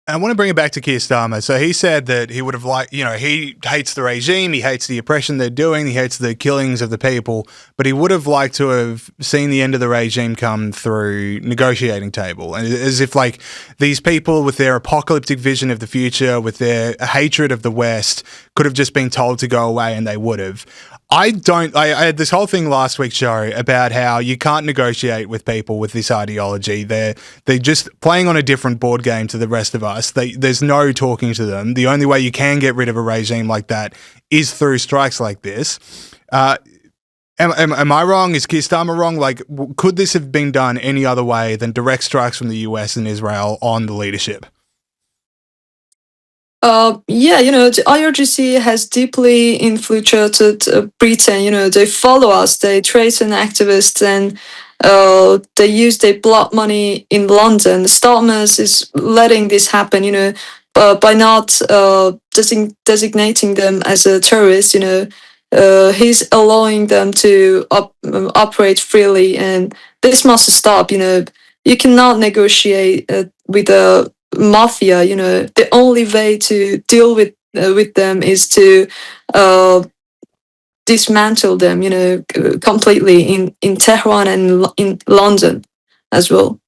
I want to bring it back to Keir Starmer. So he said that he would have liked, he hates the regime, he hates the oppression they're doing, he hates the killings of the people, but he would have liked to have seen the end of the regime come through negotiating table. And as if like these people with their apocalyptic vision of the future, with their hatred of the West, could have just been told to go away and they would have. I had this whole thing last week's show about how you can't negotiate with people with this ideology. They're just playing on a different board game to the rest of us. There's no talking to them. The only way you can get rid of a regime like that is through strikes like this. Am I wrong? Is Keir Starmer wrong? Like, could this have been done any other way than direct strikes from the US and Israel on the leadership? Yeah, the IRGC has deeply infiltrated Britain. They follow us, they threaten activists, and they use their blood money in London. Starmer is letting this happen, by not designating them as a terrorist. He's allowing them to operate freely, and this must stop. You cannot negotiate with a mafia. The only way to deal with them is to dismantle them, completely in Tehran and in London as well.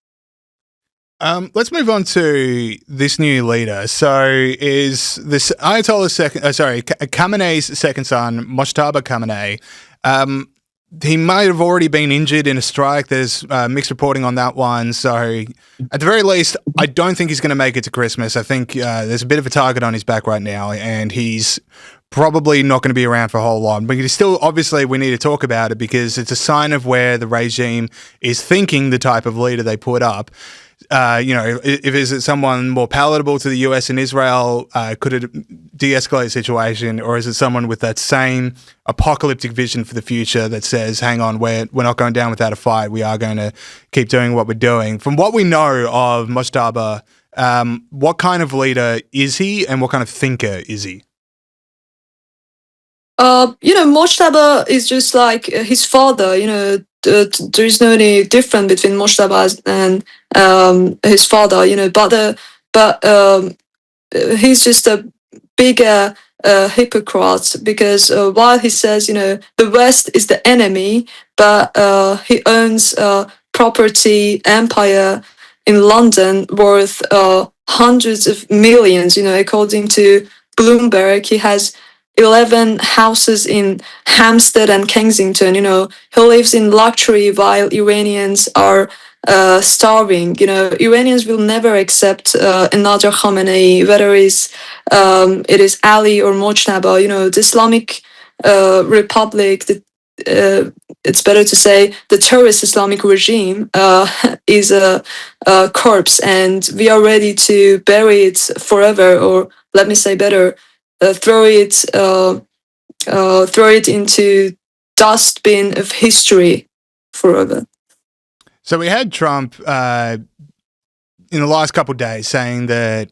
Let's move on to this new leader. So is this Ayatollah's Khamenei's second son, Mojtaba Khamenei. He might have already been injured in a strike. There's mixed reporting on that one. So at the very least, I don't think he's going to make it to Christmas. I think there's a bit of a target on his back right now, and he's probably not going to be around for a whole lot. But still, obviously, we need to talk about it because it's a sign of where the regime is thinking the type of leader they put up. If is it someone more palatable to the US and Israel, could it de-escalate the situation, or is it someone with that same apocalyptic vision for the future that says, hang on, we're not going down without a fight, we are going to keep doing what we're doing? From what we know of Mojtaba, what kind of leader is he and what kind of thinker is he? Mojtaba is just like his father. There is no any difference between Mojtaba and his father. But he's just a bigger hypocrite because while he says, the West is the enemy, but he owns property empire in London worth hundreds of millions. According to Bloomberg, he has 11 houses in Hampstead and Kensington. He lives in luxury while Iranians are starving. Iranians will never accept another Khamenei, whether it is Ali or Mojtaba. The Islamic Republic, it's better to say the terrorist Islamic regime is a corpse, and we are ready to bury it forever, or let me say better, throw it into dustbin of history forever. So we had Trump in the last couple of days saying that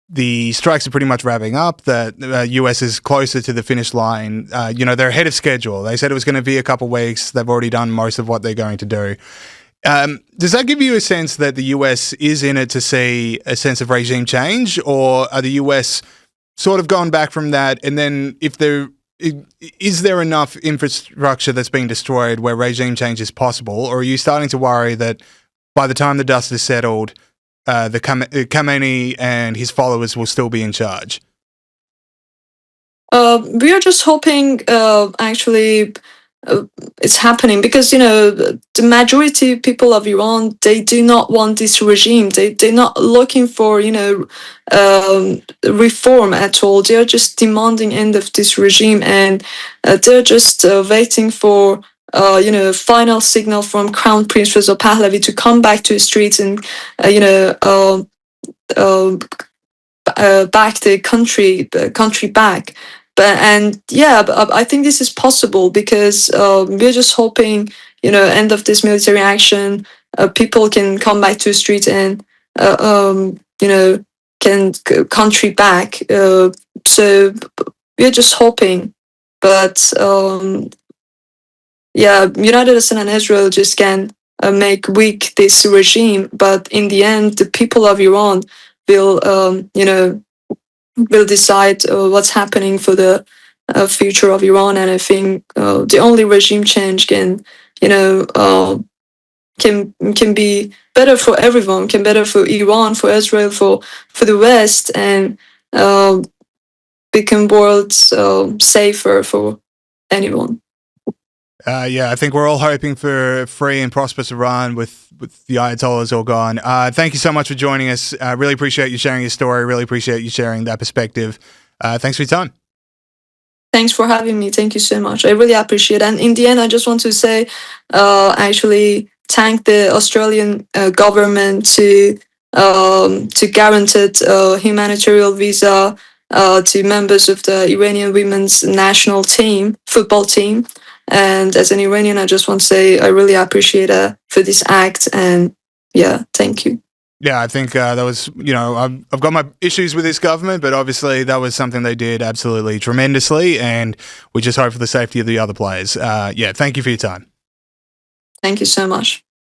the strikes are pretty much wrapping up, that the US is closer to the finish line. They're ahead of schedule. They said it was going to be a couple of weeks. They've already done most of what they're going to do. Does that give you a sense that the US is in it to see a sense of regime change, or are the US sort of gone back from that? And then is there enough infrastructure that's being destroyed where regime change is possible, or are you starting to worry that by the time the dust is settled, the Khamenei and his followers will still be in charge? We are just hoping, actually, it's happening because the majority of people of Iran, they do not want this regime. They're not looking for reform at all. They are just demanding end of this regime, and they're just waiting for final signal from Crown Prince Reza Pahlavi to come back to the streets and back the country back. But I think this is possible because we're just hoping, end of this military action, people can come back to the street and can country back. So we're just hoping, but United States and Israel just can make weak this regime. But in the end, the people of Iran will will decide what's happening for the future of Iran. And I think the only regime change can can be better for everyone, can better for Iran, for Israel, for the West, and become world safer for anyone. Yeah, I think we're all hoping for free and prosperous Iran with the Ayatollahs all gone. Thank you so much for joining us. I really appreciate you sharing your story. Really appreciate you sharing that perspective. Thanks for your time. Thanks for having me. Thank you so much. I really appreciate it. And in the end, I just want to say, actually, thank the Australian government to guarantee humanitarian visa to members of the Iranian women's national team, football team. And as an Iranian, I just want to say I really appreciate for this act. And yeah, thank you. Yeah, I think that was, I've got my issues with this government, but obviously that was something they did absolutely tremendously, and we just hope for the safety of the other players. Yeah, thank you for your time. Thank you so much.